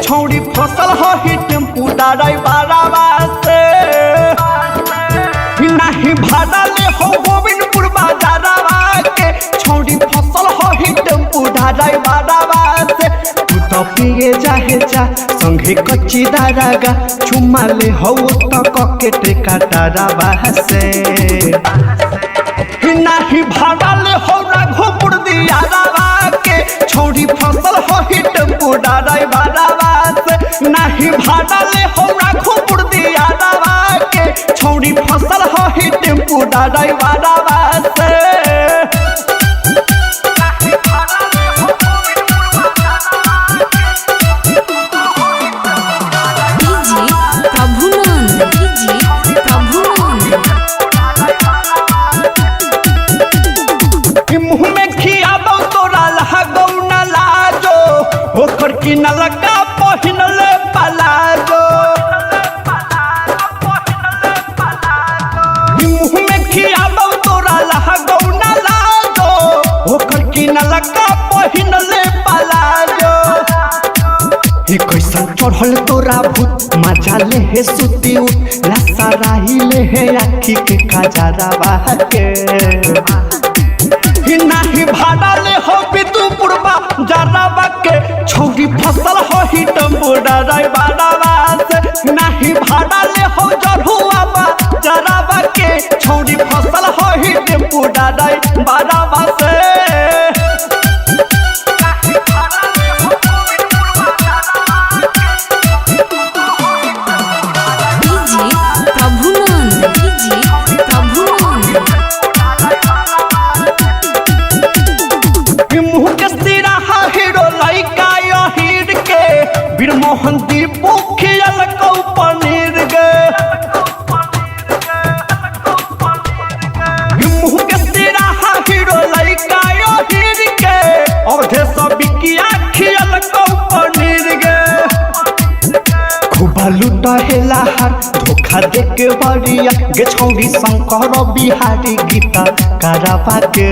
छौड़ी फसल हो ही टेम्पू ड्राइवरवा से नहीं भाड़ा ले हो गोविंदपुर बाजारवा के छौड़ी फसल हो ही टेम्पू ड्राइवरवा से तू तो पिए जाहे जा संगे कच्ची दारागा चुम्मा ले हो तो कके टेका डरावा से नहीं भाड़ा ले हो रघुपुर दियारवा के छौड़ी फसल हो ही टेम्पू ड्राइवरवा नहीं भाड़ा ले हो रघुपुर दियारवा के छौड़ी फसल हो ही टेम्पू ड्राइवरवा से मुँह में खियाबो तोरा लहगौ न लाजो ओकर की न लगा पहिनले पलाजो मुँह में खियाबो तोरा लहगौ न लाजो ओकर की न लगा पहिनले पलाजो ही कैसन चढ़ल तोरा भूत मजा ले हे सुती उठ लसराही ले हे आखी के खजरावा के नहीं भाड़ा ले हो बिदुपुर बाजारवा के छौड़ी फसल हो ही टेम्पू ड्राइवरवा से नहीं भाड़ा ले हो जरहुआ बाजारवा के छौड़ी फसल हो ही टेम्पू ड्राइवरवा से मोहन दीपू खियल कौ पनीर गे मुँह के सिरा हीरो लइका यो हीर के औधे सब बिकिया खियल कौ पनीर गे खूब लूटा हेला हार धोखा दे के बड़िया गे छौड़ी शंकर बिहारी गीता करावा के